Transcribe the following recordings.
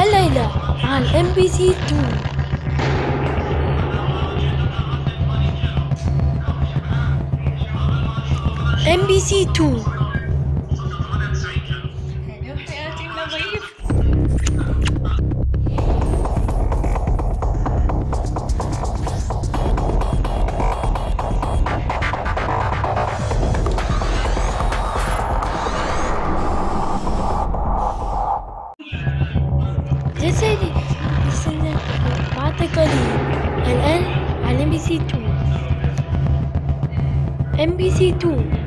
الليلة على MBC 2. MBC 2. حلو حياتي نظيف. جسدي السنة بعد قليل الآن على MBC 2. MBC 2.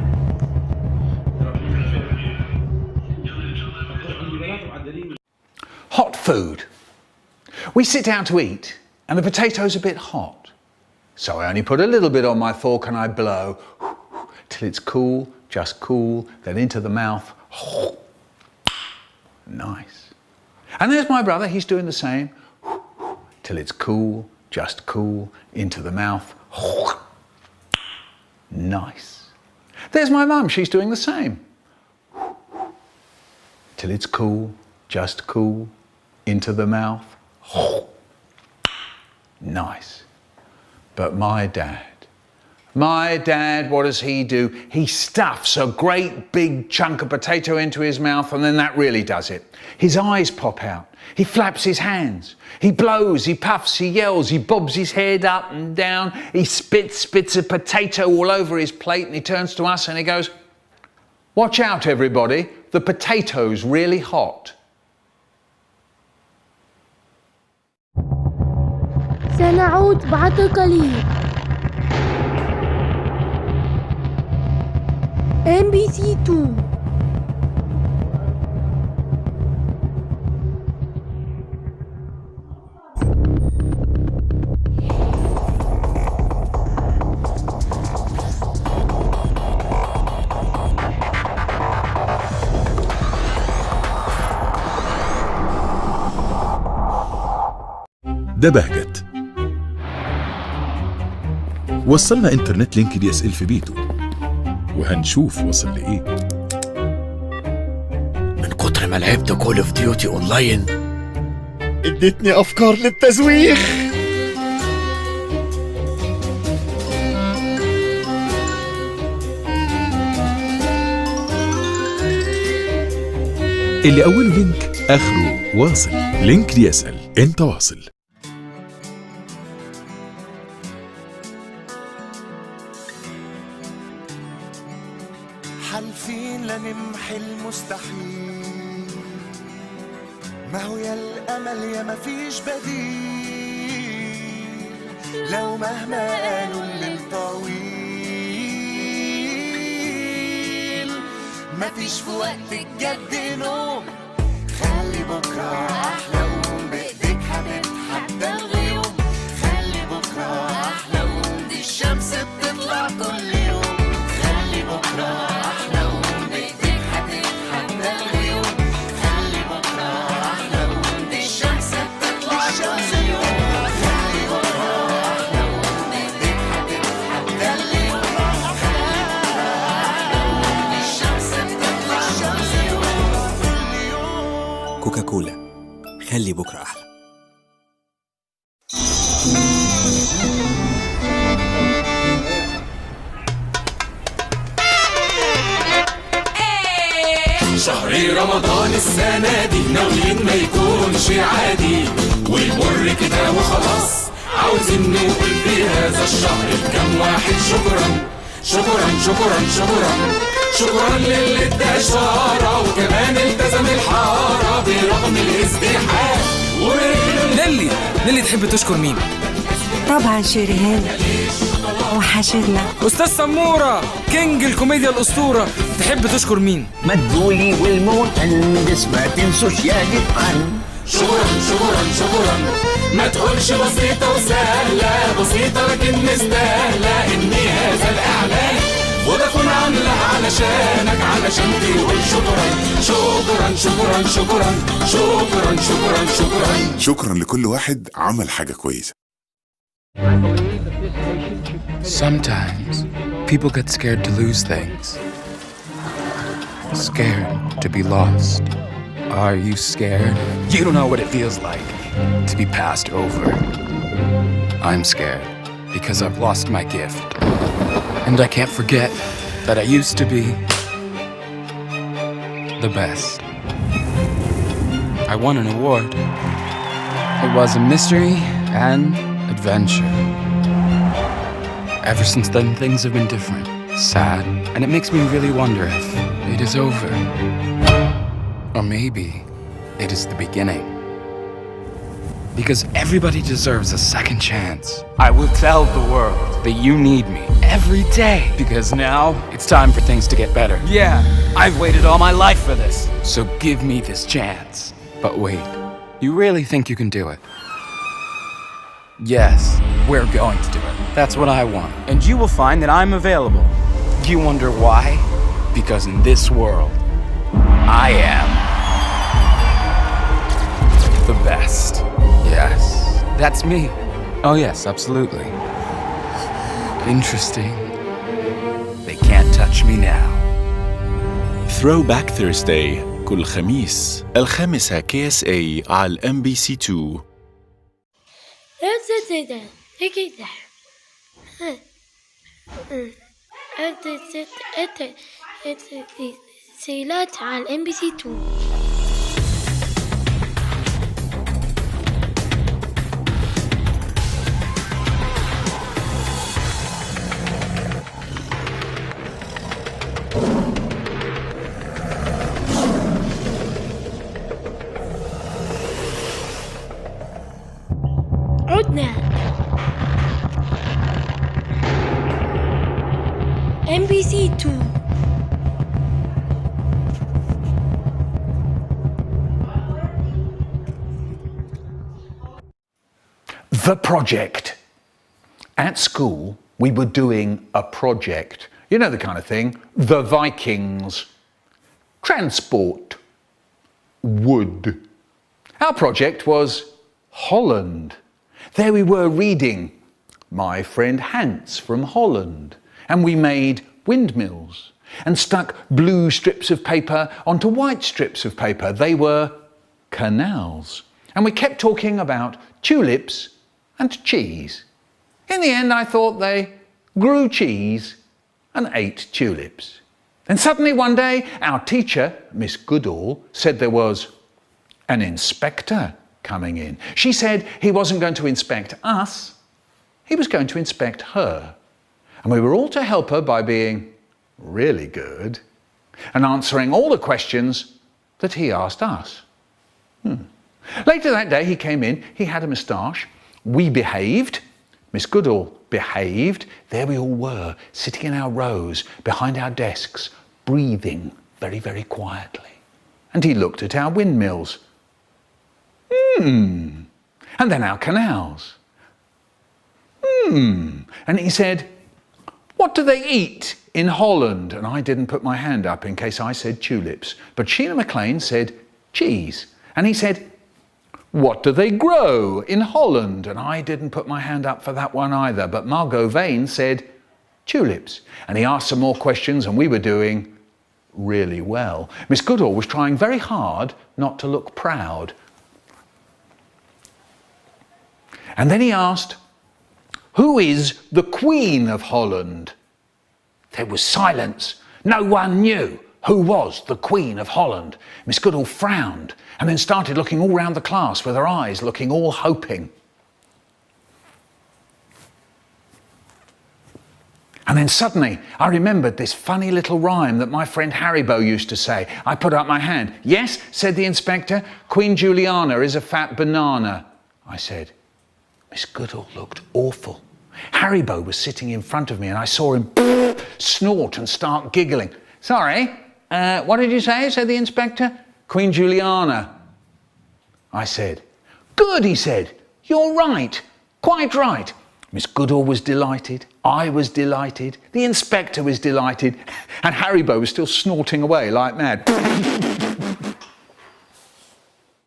Hot food. We sit down to eat and the potato's a bit hot. So I only put a little bit on my fork and I blow till it's cool, just cool, then into the mouth. Nice. And there's my brother, he's doing the same. Till it's cool, just cool, into the mouth. Nice. There's my mum, she's doing the same. Till it's cool, just cool, into the mouth. Nice. But my dad, what does he do? He stuffs a great big chunk of potato into his mouth and then that really does it. His eyes pop out. He flaps his hands. He blows, he puffs, he yells, he bobs his head up and down. He spits a potato all over his plate and he turns to us and he goes, "Watch out everybody, the potato's really hot." سنعود بعد قليل. MBC 2. ده بهجت. وصلنا انترنت لينك DSL في بيته وهنشوف وصل لإيه. من كتر ما لعبت كول اوف ديوتي اونلاين ادتني افكار للتزويخ. اللي أوله لينك آخره واصل. لينك DSL، أنت واصل. حالفين لنمحي المستحيل، ما هو يا الأمل يا ما فيش بديل، لو مهما قالوا الليل طويل، ما فيش في وقت الجد نوم، خلي بكرة أحلى وقوم بإيديك هتتحدى الغيوم، خلي بكرة أحلى وقوم دي الشمس بتطلع كل يوم، خلي بكرة أحلى وقوم بإيديك هتتحدى الغيوم، خلي بكرة أحلى وقوم دي الشمس بتطلع كل يوم، خلي بكرة أحلى وقوم بإيديك هتتحدى الغيوم، خلي بكرة أحلى وقوم دي الشمس بتطلع كل يوم. كوكاكولا، خلي بكرة أحلى. شهر رمضان السنة دي ناويين ما يكونش عادي ويمر كده وخلاص، عاوزين نقول في هذا الشهر لكم واحد شكرا شكرا شكرا شكرا شكرا للي ادى إشارة وكمان التزم الحارة برغم الازدحام. نيلي تحب تشكر مين؟ طبعا شيريهان وحشرنا. أستاذ سمورة كينج الكوميديا الأسطورة، تحب تشكر مين؟ مدبولي والمهندس ما تنسوش يا جدعان. شكرا شكرا شكرا، ما تقولش بسيطة وسهلة، بسيطة لكن مستاهلة إن هذا الإعلان فودافون عاملها علشانك علشان تقول شكرا شكرا شكرا شكرا شكرا شكرا شكرا. شكرا لكل واحد عمل حاجة كويسة. Sometimes people get scared to lose things, scared to be lost. Are you scared? You don't know what it feels like to be passed over. I'm scared because I've lost my gift. And I can't forget that I used to be the best. I won an award. It was a mystery and adventure. Ever since then, things have been different, sad, and it makes me really wonder if it is over. Or maybe it is the beginning. Because everybody deserves a second chance. I will tell the world that you need me every day. Because now it's time for things to get better. Yeah, I've waited all my life for this. So give me this chance. But wait, you really think you can do it? Yes, we're going to do it. That's what I want. And you will find that I'm available. Do you wonder why? Because in this world, I am the best. Yes, that's me. Oh yes, absolutely. Interesting. They can't touch me now. Throwback Thursday كل خميس 5 KSA على MBC2. سيلات على MBC2. عدنا MBC2. The project. At school, we were doing a project. You know the kind of thing. The Vikings. Transport. Wood. Our project was Holland. There we were reading My Friend Hans from Holland. And we made windmills and stuck blue strips of paper onto white strips of paper. They were canals. And we kept talking about tulips and cheese. In the end, I thought they grew cheese and ate tulips. Then suddenly one day, our teacher, Miss Goodall, said there was an inspector coming in. She said he wasn't going to inspect us, he was going to inspect her. And we were all to help her by being really good and answering all the questions that he asked us. Later that day he came in, he had a moustache, we behaved, Miss Goodall behaved, there we all were, sitting in our rows behind our desks, breathing very, very quietly. And he looked at our windmills. And then our canals. And he said, what do they eat in Holland? And I didn't put my hand up in case I said tulips. But Sheila MacLaine said cheese. And he said, what do they grow in Holland? And I didn't put my hand up for that one either. But Margot Vane said tulips. And he asked some more questions and we were doing really well. Miss Goodall was trying very hard not to look proud. And then he asked, who is the Queen of Holland? There was silence. No one knew who was the Queen of Holland. Miss Goodall frowned and then started looking all round the class with her eyes looking all hoping. And then suddenly I remembered this funny little rhyme that my friend Haribo used to say. I put up my hand. Yes, said the inspector, Queen Juliana is a fat banana. I said, Miss Goodall looked awful. Haribo was sitting in front of me and I saw him snort and start giggling. Sorry, what did you say? Said the inspector. Queen Juliana. I said, good, he said. You're right, quite right. Miss Goodall was delighted, I was delighted, the inspector was delighted, and Haribo was still snorting away like mad.